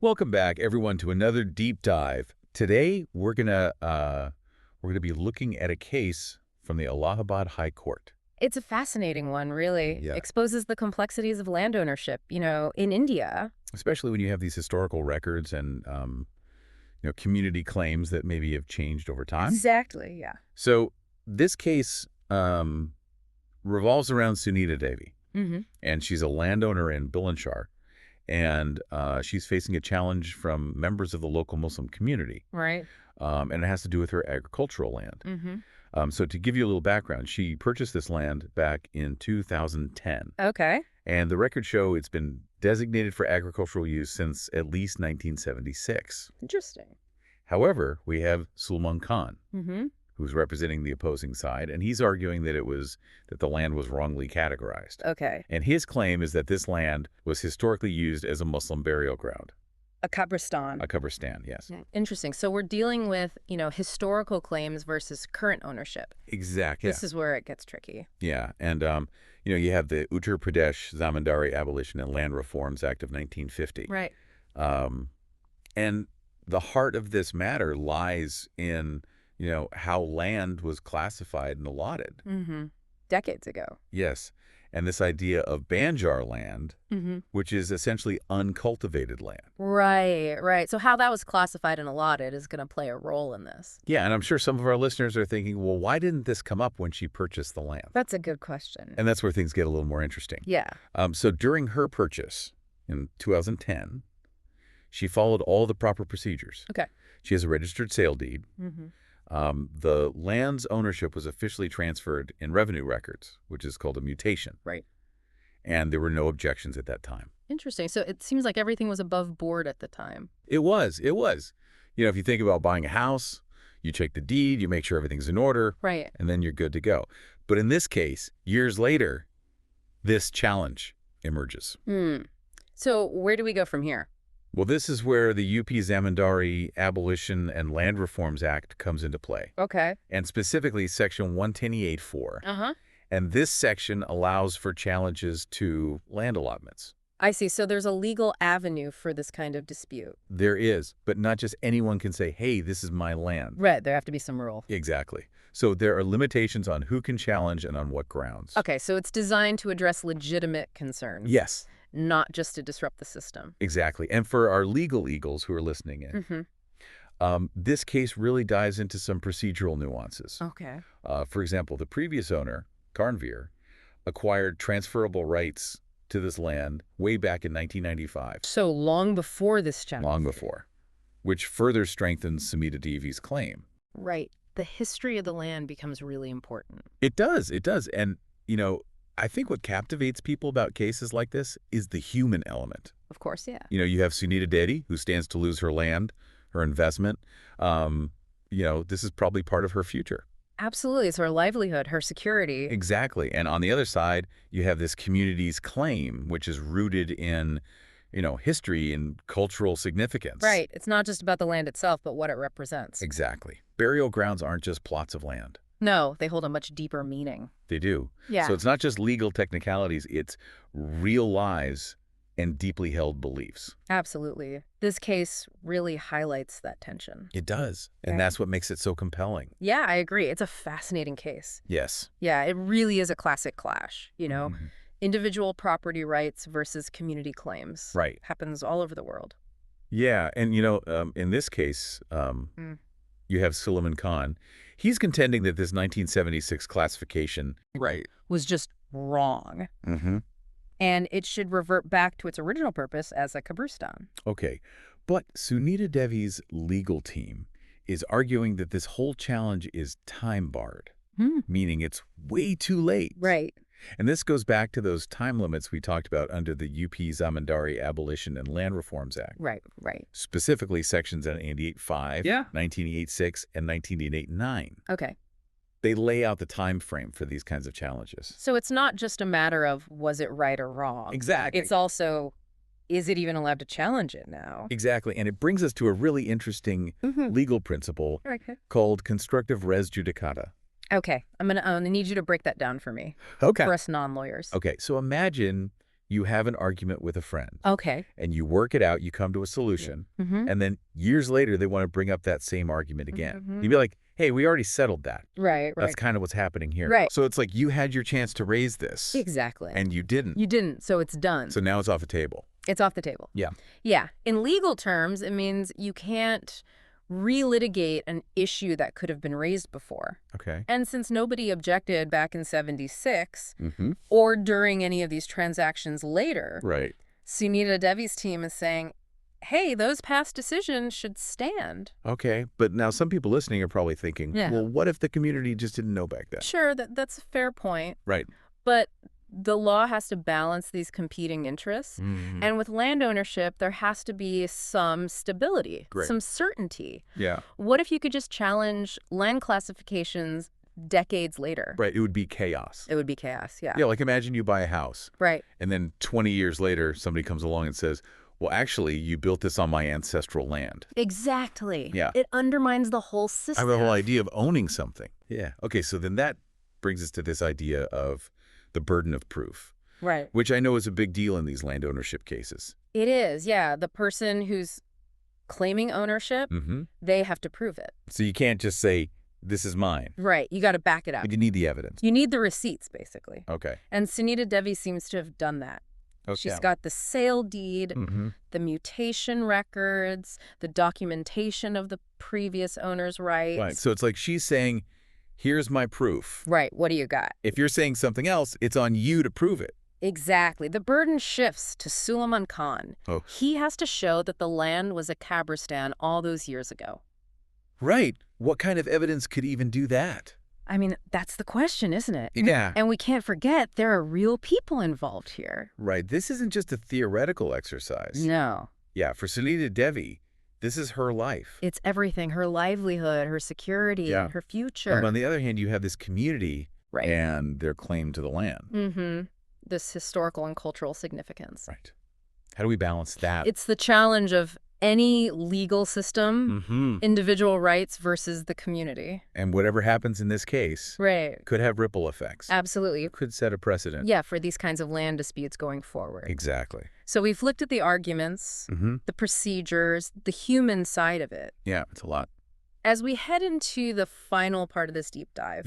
Welcome back, everyone, to another deep dive. Today, we're gonna be looking at a case from the Allahabad High Court. It's a fascinating one, really. Yeah, Exposes the complexities of land ownership, in India. especially when you have these historical records and community claims that maybe have changed over time. Exactly, yeah. So this case revolves around Sunita Devi, Mm-hmm. and she's a landowner in Bulandshahr, and she's facing a challenge from members of the local Muslim community, Right. and it has to do with her agricultural land. Mm-hmm. So to give you a little background, she purchased this land back in 2010, Okay. and the records show it's been designated for agricultural use since at least 1976. Interesting. However, we have Suleman Khan, Mm-hmm. who's representing the opposing side, and he's arguing that that the land was wrongly categorized. Okay. And his claim is that this land was historically used as a Muslim burial ground, A Kabristan. a qabristan, yes. Yeah. Interesting. So we're dealing with, historical claims versus current ownership. Exactly. This is where it gets tricky. Yeah, and you have the Uttar Pradesh Zamindari Abolition and Land Reforms Act of 1950. Right. Um, and the heart of this matter lies in, how land was classified and allotted. Mm-hmm. Decades ago. Yes, and this idea of Banjar land, Mm-hmm. which is essentially uncultivated land. Right, right. So how that was classified and allotted is going to play a role in this. Yeah, and I'm sure some of our listeners are thinking, well, why didn't this come up when she purchased the land? That's a good question. And that's where things get a little more interesting. Yeah. So during her purchase in 2010, she followed all the proper procedures. Okay. She has a registered sale deed. Mm-hmm. The land's ownership was officially transferred in revenue records, which is called a mutation. Right. And there were no objections at that time. Interesting. So it seems like everything was above board at the time. It was. If you think about buying a house, you check the deed, you make sure everything's in order, Right. and then you're good to go. But in this case, years later, this challenge emerges. Hmm. So where do we go from here? Well, this is where the UP Zamindari Abolition and Land Reforms Act comes into play, Okay. and specifically Section 128.4. Uh-huh. And this section allows for challenges to land allotments. I see. So there's a legal avenue for this kind of dispute. There is, but not just anyone can say, hey, this is my land. Right. There have to be some rule. Exactly. So there are limitations on who can challenge and on what grounds. Okay. So it's designed to address legitimate concerns. Yes, Not just to disrupt the system. exactly. And for our legal eagles who are listening in, Mm-hmm. this case really dives into some procedural nuances. Okay. For example, the previous owner, Karnveer, acquired transferable rights to this land way back in 1995, So long before this challenge. long before, which further strengthens Sunita Devi's claim. Right. The history of the land becomes really important. It does. And, I think what captivates people about cases like this is the human element. Of course, yeah. You have Sunita Devi, who stands to lose her land, her investment. This is probably part of her future. Absolutely. It's her livelihood, her security. Exactly. And on the other side, you have this community's claim, which is rooted in, history and cultural significance. Right. It's not just about the land itself, but what it represents. Exactly. Burial grounds aren't just plots of land. No, they hold a much deeper meaning. They do. Yeah. So it's not just legal technicalities, it's real lives and deeply held beliefs. Absolutely. This case really highlights that tension. It does. And Right. that's what makes it so compelling. Yeah, I agree. It's a fascinating case. Yes. Yeah, it really is a classic clash, Mhm. Individual property rights versus community claims. Right. Happens all over the world. Yeah. And, in this case, Mm. you have Suleman Khan. He's contending that this 1976 classification Was just wrong. Mm-hmm. And it should revert back to its original purpose as a Kabristan. Okay. But Sunita Devi's legal team is arguing that this whole challenge is time-barred, meaning it's way too late. Right. And this goes back to those time limits we talked about under the UP Zamindari Abolition and Land Reforms Act, Right. specifically sections 1985, Yeah. 1986, and 1989. Okay. They lay out the time frame for these kinds of challenges. So it's not just a matter of was it right or wrong. Exactly. It's also, is it even allowed to challenge it now? Exactly. And it brings us to a really interesting legal principle Okay. called constructive res judicata. Okay. I'm gonna need you to break that down for me. Okay. For us non-lawyers. Okay. So imagine you have an argument with a friend. Okay. And you work it out, you come to a solution, and then years later they want to bring up that same argument again. You'd be like, hey, we already settled that. Right. That's kind of what's happening here. Right. So it's like you had your chance to raise this. Exactly. And you didn't. You didn't, so it's done. So now it's off the table. It's off the table. Yeah. Yeah. In legal terms, it means you can't relitigate an issue that could have been raised before. Okay. And since nobody objected back in 76 or during any of these transactions later, Right. Sunita Devi's team is saying, hey, those past decisions should stand. Okay. But now some people listening are probably thinking, well, what if the community just didn't know back then? Sure, that's a fair point. Right. But the law has to balance these competing interests. And with land ownership, there has to be some stability, some certainty. Yeah. What if you could just challenge land classifications decades later? Right. It would be chaos. It would be chaos, yeah. Yeah, like imagine you buy a house. Right. And then 20 years later, somebody comes along and says, well, actually, you built this on my ancestral land. Exactly. Yeah. It undermines the whole I system. have the whole idea of owning something. Yeah. Okay, so then that brings us to this idea of the burden of proof. Right. Which I know is a big deal in these land ownership cases. It is, yeah. The person who's claiming ownership, they have to prove it. So you can't just say, this is mine. Right. You got to back it up. But you need the evidence. You need the receipts, basically. Okay. And Sunita Devi seems to have done that. Okay. She's got the sale deed, the mutation records, the documentation of the previous owner's rights. Right. So it's like she's saying, here's my proof. Right. What do you got? If you're saying something else, it's on you to prove it. Exactly. The burden shifts to Suleman Khan. Oh. He has to show that the land was a Kabristan all those years ago. Right. What kind of evidence could even do that? I mean, that's the question, isn't it? Yeah. And we can't forget there are real people involved here. Right. This isn't just a theoretical exercise. No. Yeah. For Sunita Devi, this is her life. It's everything. Her livelihood, her security, her future. And on the other hand, you have this community right. and their claim to the land. This historical and cultural significance. Right. How do we balance that? It's the challenge of any legal system, individual rights versus the community. And whatever happens in this case could have ripple effects. Absolutely. Could set a precedent. Yeah, for these kinds of land disputes going forward. Exactly. So we've looked at the arguments, the procedures, the human side of it. Yeah, it's a lot. As we head into the final part of this deep dive,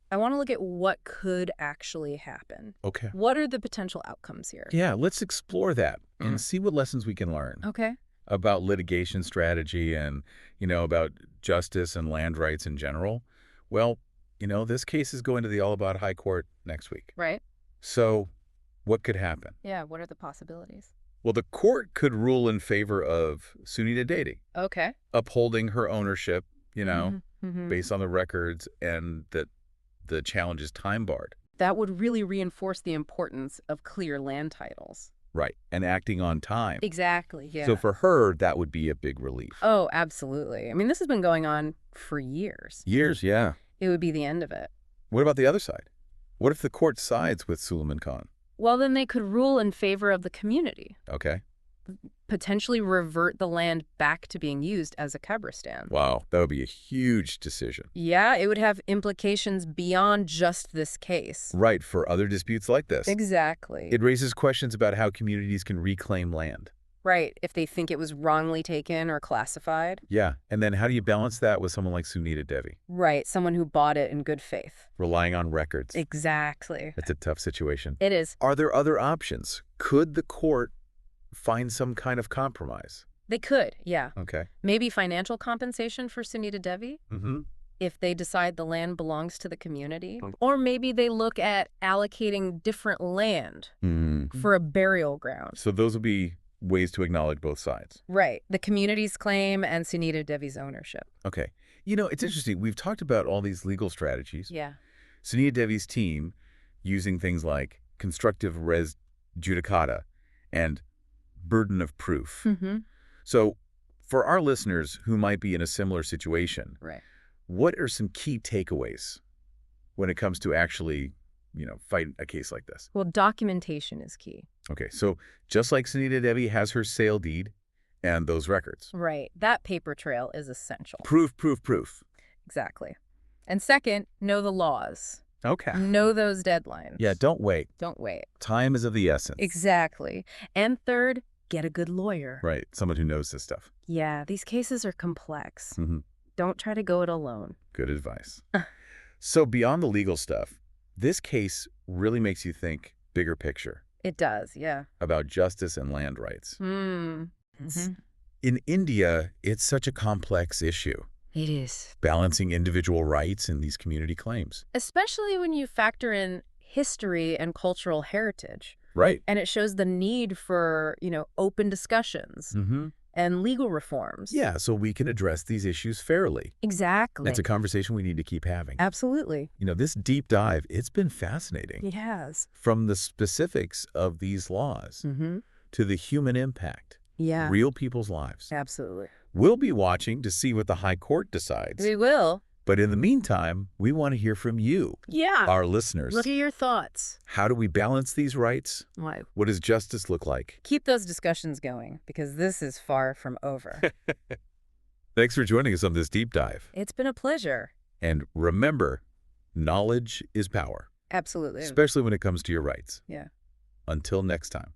I want to look at what could actually happen. Okay. What are the potential outcomes here? Yeah, let's explore that and see what lessons we can learn. Okay. About litigation strategy and, about justice and land rights in general. Well, this case is going to the Allahabad High Court next week. Right. So what could happen? Yeah, what are the possibilities? Well, the court could rule in favor of Sunita Devi. Okay. Upholding her ownership, based on the records and that the challenge is time barred. That would really reinforce the importance of clear land titles. Right, and acting on time. Exactly, yeah. So for her, that would be a big relief. Oh, absolutely. I mean, this has been going on for years. Years, yeah. It would be the end of it. What about the other side? What if the court sides with Suleman Khan? Well, then they could rule in favor of the community. Okay. Potentially revert the land back to being used as a Kabristan. Wow, that would be a huge decision. Yeah, it would have implications beyond just this case. Right, for other disputes like this. Exactly. It raises questions about how communities can reclaim land. Right, if they think it was wrongly taken or classified. Yeah, and then how do you balance that with someone like Sunita Devi? Right, someone who bought it in good faith. Relying on records. Exactly. That's a tough situation. It is. Are there other options? Could the court find some kind of compromise? They could, yeah. Okay. Maybe financial compensation for Sunita Devi if they decide the land belongs to the community. Or maybe they look at allocating different land for a burial ground. So those would be ways to acknowledge both sides. Right. The community's claim and Sunita Devi's ownership. Okay. It's interesting. We've talked about all these legal strategies. Yeah. Sunita Devi's team using things like constructive res judicata and burden of proof. So for our listeners who might be in a similar situation, what are some key takeaways when it comes to actually, fight a case like this? Well, documentation is key. Okay, so just like Sunita Devi has her sale deed and those records. Right. That paper trail is essential. Proof, proof, proof. Exactly. And second, know the laws. Okay. Know those deadlines. Yeah, don't wait. Don't wait. Time is of the essence. Exactly. And third, get a good lawyer. Right, someone who knows this stuff. Yeah, these cases are complex. Mm-hmm. Don't try to go it alone. Good advice. So beyond the legal stuff, this case really makes you think bigger picture. It does, yeah. About justice and land rights. Mm-hmm. In India, it's such a complex issue. It is. Balancing individual rights and these community claims. Especially when you factor in history and cultural heritage. Right. And it shows the need for, open discussions and legal reforms. Yeah, so we can address these issues fairly. Exactly. That's a conversation we need to keep having. Absolutely. This deep dive, it's been fascinating. It has. From the specifics of these laws to the human impact. Yeah. Real people's lives. Absolutely. We'll be watching to see what the High Court decides. We will. But in the meantime, we want to hear from you, our listeners. What are your thoughts? How do we balance these rights? Why? What does justice look like? Keep those discussions going, because this is far from over. Thanks for joining us on this deep dive. It's been a pleasure. And remember, knowledge is power. Absolutely. Especially when it comes to your rights. Yeah. Until next time.